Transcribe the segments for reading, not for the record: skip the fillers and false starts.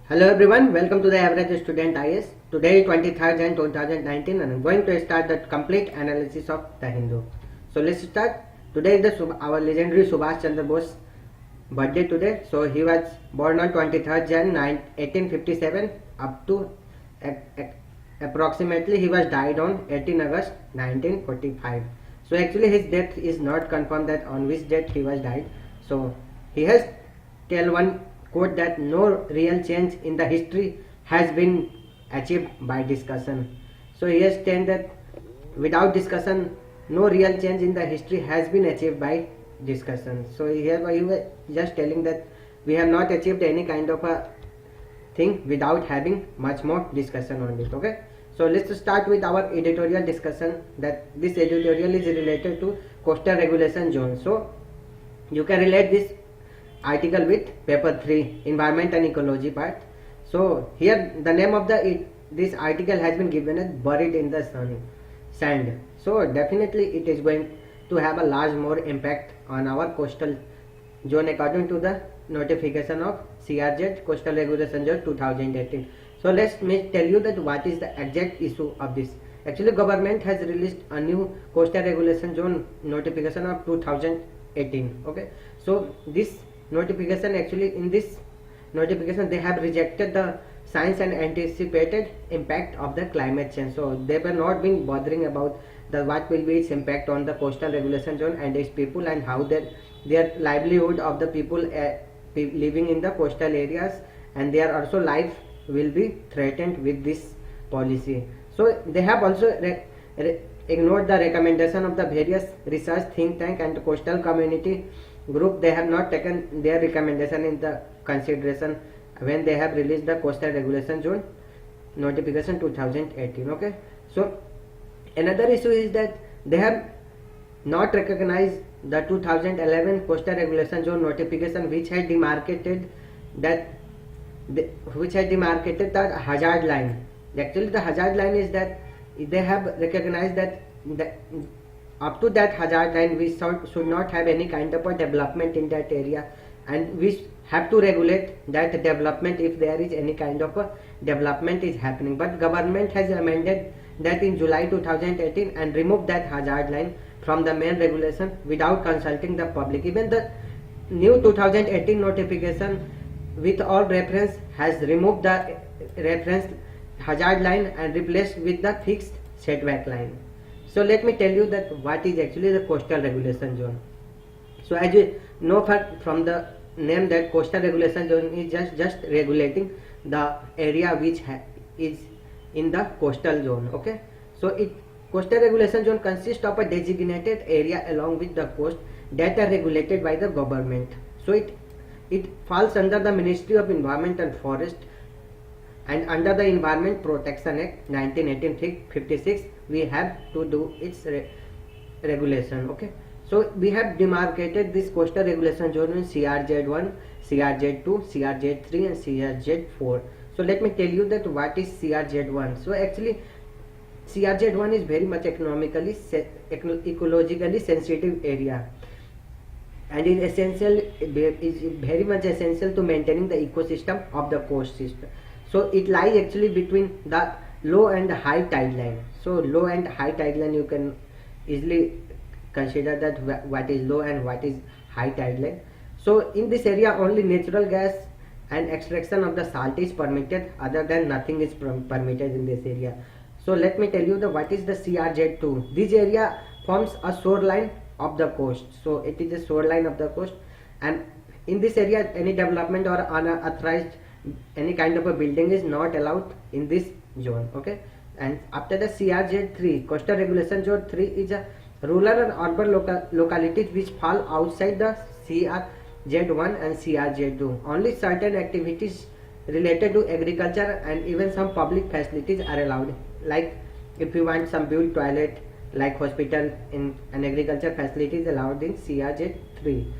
Hello everyone, welcome to the Average Student IS. Today 23rd Jan 2019 and I'm going to start the complete analysis of the Hindu. So let's start. Today is our legendary Subhash Chandra Bose birthday today. So he was born on 23rd Jan 1857 up to approximately he was died on 18 August 1945. So actually his death is not confirmed that on which date he was died. So he has tell one quote that no real change in the history has been achieved by discussion. So he has stated that without discussion no real change in the history has been achieved by discussion. So here he was just telling that we have not achieved any kind of a thing without having much more discussion on it. Okay, so let's start with our editorial discussion. That this editorial is related to coastal regulation zone. So you can relate this article with paper 3 environment and ecology part. So here the name of this article has been given as buried in the sand. So definitely it is going to have a large more impact on our coastal zone according to the notification of CRZ coastal regulation zone 2018. So let me tell you that what is the exact issue of this. Actually government has released a new coastal regulation zone notification of 2018. Okay, so this notification, actually in this notification they have rejected the science and anticipated impact of the climate change. So they were not been bothering about the what will be its impact on the coastal regulation zone and its people and how their livelihood of the people living in the coastal areas and their also life will be threatened with this policy. So they have also ignored the recommendation of the various research think tank and coastal community group. They have not taken their recommendation in the consideration when they have released the coastal regulation zone notification 2018. Okay, so another issue is that they have not recognized the 2011 coastal regulation zone notification which had demarcated the hazard line. Actually the hazard line is that they have recognized that up to that hazard line we should not have any kind of a development in that area, and we have to regulate that development if there is any kind of a development is happening. But government has amended that in July 2018 and removed that hazard line from the main regulation without consulting the public. Even the new 2018 notification with all reference has removed the reference hazard line and replaced with the fixed setback line. So let me tell you that what is actually the coastal regulation zone. So as you know from the name that coastal regulation zone is just regulating the area which is in the coastal zone. Okay, so coastal regulation zone consists of a designated area along with the coast that are regulated by the government. So it falls under the Ministry of Environment and Forest and under the Environment Protection Act 1956 we have to do its regulation. Okay, so we have demarcated this coastal regulation zone in CRZ1, CRZ2, CRZ3 and CRZ4. So let me tell you that what is CRZ1. So actually CRZ1 is very much ecologically sensitive area and is very much essential to maintaining the ecosystem of the coast system. So it lies actually between the low and high tide line. So low and high tide line, you can easily consider that what is low and what is high tide line. So in this area only natural gas and extraction of the salt is permitted, other than nothing is permitted in this area. So let me tell you the what is the CRZ2. This area forms a shoreline of the coast. So it is a shoreline of the coast, and in this area any development or unauthorized any kind of a building is not allowed in this zone. Okay, and after the CRZ3 coastal regulation zone 3 is a rural and urban localities which fall outside the CRZ1 and CRZ2. Only certain activities related to agriculture and even some public facilities are allowed, like if you want some built toilet like hospital in an agriculture facility is allowed in CRZ3.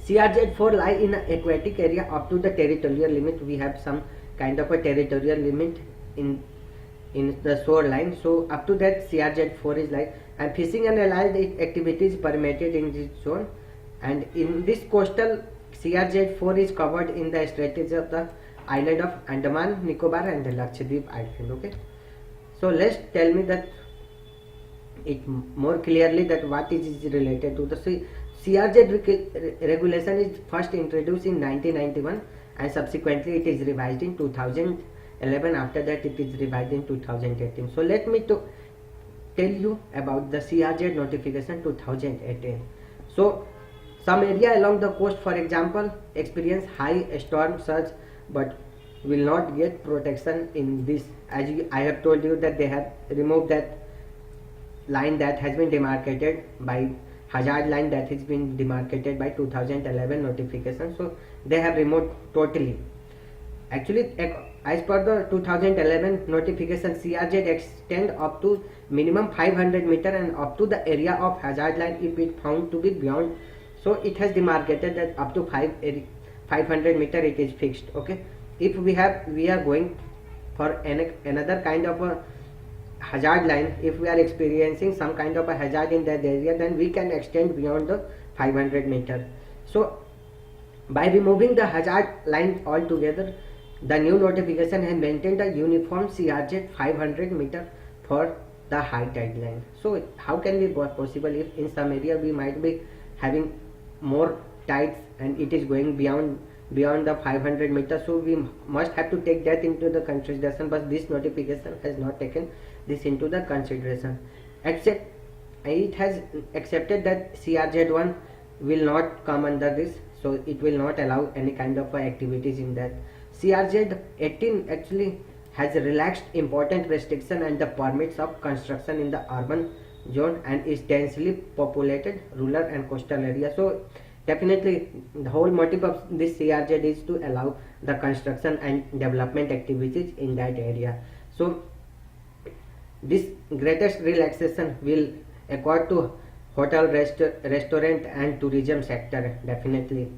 CRZ4 lie in an aquatic area up to the territorial limit. We have some kind of a territorial limit in the shoreline. So up to that CRZ4 is like, and fishing and allied activities permitted in this zone. And in this coastal CRZ4 is covered in the strategy of the island of Andaman, Nicobar and the Lakshadweep island. Okay, so let's tell me that it more clearly that what is related to the CRZ regulation is first introduced in 1991 and subsequently it is revised in 2011. After that it is revised in 2018. So let me to tell you about the CRZ notification 2018. So some area along the coast, for example, experience high storm surge but will not get protection in this. I have told you that they have removed that line that has been demarcated by hazard line that has been demarcated by 2011 notification. So they have removed totally. Actually, as per the 2011 notification, CRZ extend up to minimum 500 meter and up to the area of hazard line if it found to be beyond. So it has demarcated that up to 500 meter it is fixed. Okay, if we are going for another kind of a hazard line, if we are experiencing some kind of a hazard in that area, then we can extend beyond the 500 meter. So by removing the hazard line altogether, the new notification has maintained a uniform CRZ 500 meter for the high tide line. So how can be possible if in some area we might be having more tides and it is going beyond the 500 meters? So we must have to take that into the consideration, but this notification has not taken this into the consideration. Except it has accepted that CRZ1 will not come under this, so it will not allow any kind of activities in that. CRZ18 actually has relaxed important restriction and the permits of construction in the urban zone and is densely populated rural and coastal area. So definitely the whole motive of this CRZ is to allow the construction and development activities in that area. So this greatest relaxation will accord to hotel, restaurant and tourism sector. Definitely,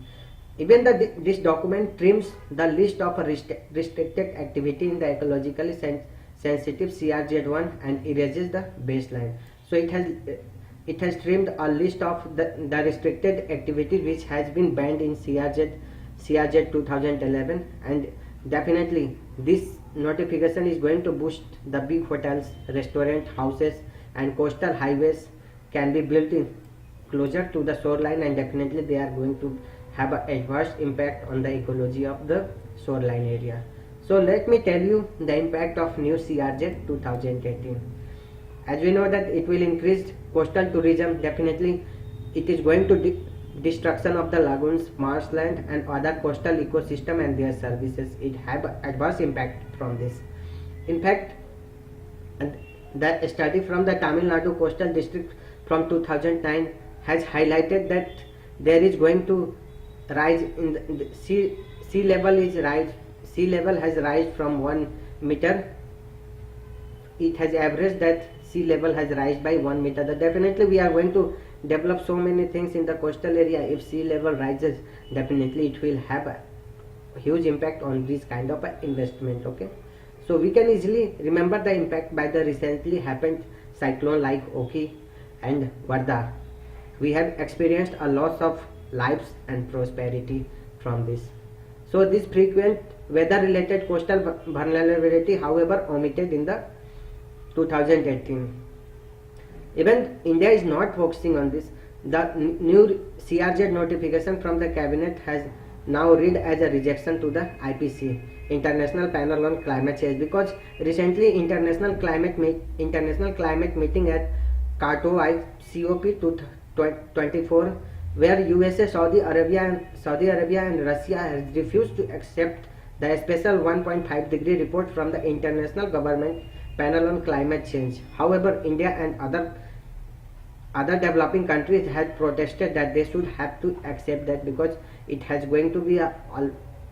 even this document trims the list of restricted activity in the ecologically sensitive CRZ1 and erases the baseline. So it has trimmed a list of the restricted activities which has been banned in CRZ 2011, and definitely this notification is going to boost the big hotels, restaurant, houses and coastal highways can be built in closer to the shoreline, and definitely they are going to have an adverse impact on the ecology of the shoreline area. So let me tell you the impact of new CRZ 2018. As we know that it will increase coastal tourism. Definitely it is going to destruction of the lagoons, marshland and other coastal ecosystem and their services. It have adverse impact from this. In fact, the study from the Tamil Nadu coastal district from 2009 has highlighted that there is going to rise in the sea level has rise from 1 meter. It has averaged that sea level has rise by 1 meter. That definitely we are going to develop so many things in the coastal area. If sea level rises, definitely it will have a huge impact on this kind of investment. Okay, so we can easily remember the impact by the recently happened cyclone like Oki and Varda. We have experienced a loss of lives and prosperity from this. So this frequent weather related coastal vulnerability, however, omitted in the 2018. Even India is not focusing on this. The new CRZ notification from the cabinet has now read as a rejection to the IPC, International Panel on Climate Change, because recently International Climate Meeting at Katowice COP24, where USA, Saudi Arabia and Russia has refused to accept the special 1.5 degree report from the International Government Panel on Climate Change. However, India and other developing countries had protested that they should have to accept that because it has going to be a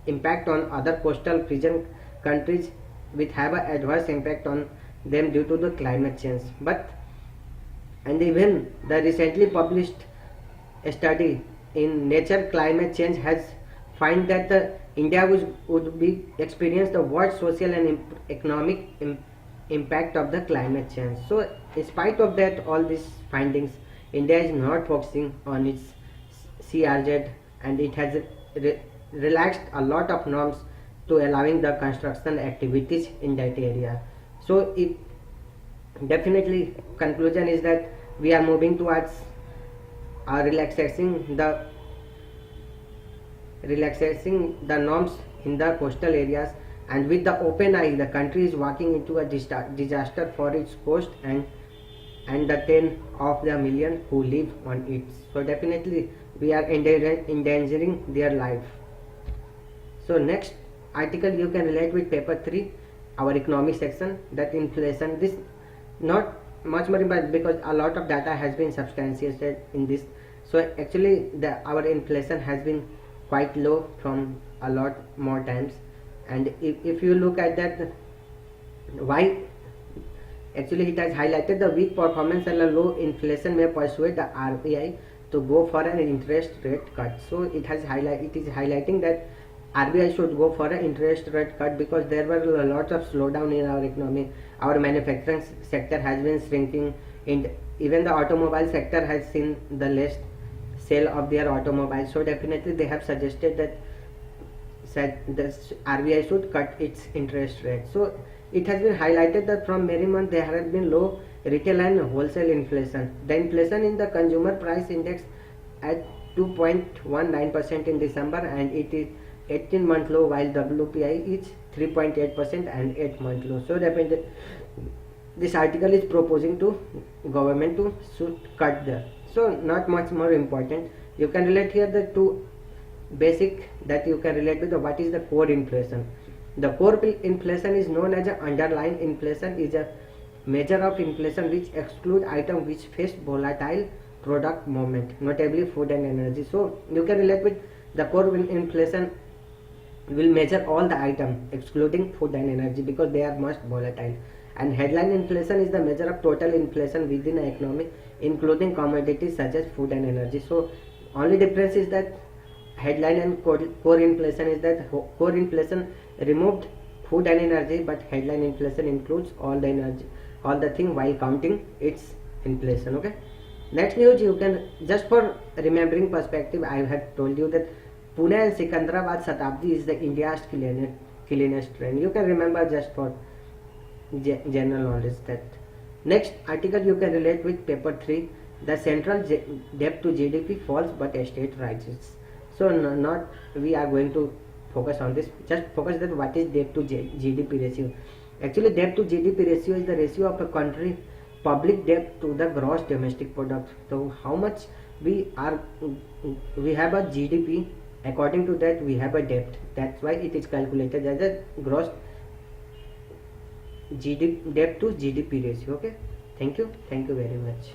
impact on other coastal region countries which have an adverse impact on them due to the climate change. And even the recently published study in Nature Climate Change has find that India would be experience the worst social and economic impact of the climate change. So in spite of that all these findings, India is not focusing on its CRZ and it has relaxed a lot of norms to allowing the construction activities in that area. So if definitely conclusion is that we are moving towards relaxing the norms in the coastal areas, and with the open eye the country is walking into a disaster for its coast and the 10 of the million who live on it. So definitely we are endangering their life. So next article you can relate with paper 3, our economic section, that inflation. This not much more important because a lot of data has been substantiated in this. So actually our inflation has been quite low from a lot more times, and if you look at that, why actually it has highlighted the weak performance and a low inflation may persuade the RBI to go for an interest rate cut. So it is highlighting that RBI should go for an interest rate cut because there were a lot of slowdown in our economy. Our manufacturing sector has been shrinking, and even the automobile sector has seen the less sale of their automobiles. So definitely they have suggested that the RBI should cut its interest rate. So it has been highlighted that from many months there has been low retail and wholesale inflation. The inflation in the consumer price index at 2.19% in December, and it is 18-month low, while WPI is 3.8% and 8-month low. So definitely this article is proposing to government to should cut the. So not much more important. You can relate here the two basic that you can relate with the what is the core inflation. The core inflation is known as a underlying inflation, is a measure of inflation which exclude items which face volatile product movement, notably food and energy. So you can relate with the core inflation will measure all the items excluding food and energy because they are most volatile, and headline inflation is the measure of total inflation within an economy including commodities such as food and energy. So only difference is that headline and core inflation is that core inflation removed food and energy, but headline inflation includes all the energy, all the thing while counting its inflation. Okay, next news you can, just for remembering perspective, I have told you that Pune and Secunderabad Shatabdi is the India's cleanest train. You can remember just for general knowledge that. Next article you can relate with paper 3, the central debt to GDP falls but state rises. So not we are going to focus on this, just focus that what is debt to GDP ratio. Actually debt to GDP ratio is the ratio of a country public debt to the gross domestic product. So how much we have a GDP, according to that we have a debt. That's why it is calculated as a gross debt to GDP ratio. Okay, thank you very much.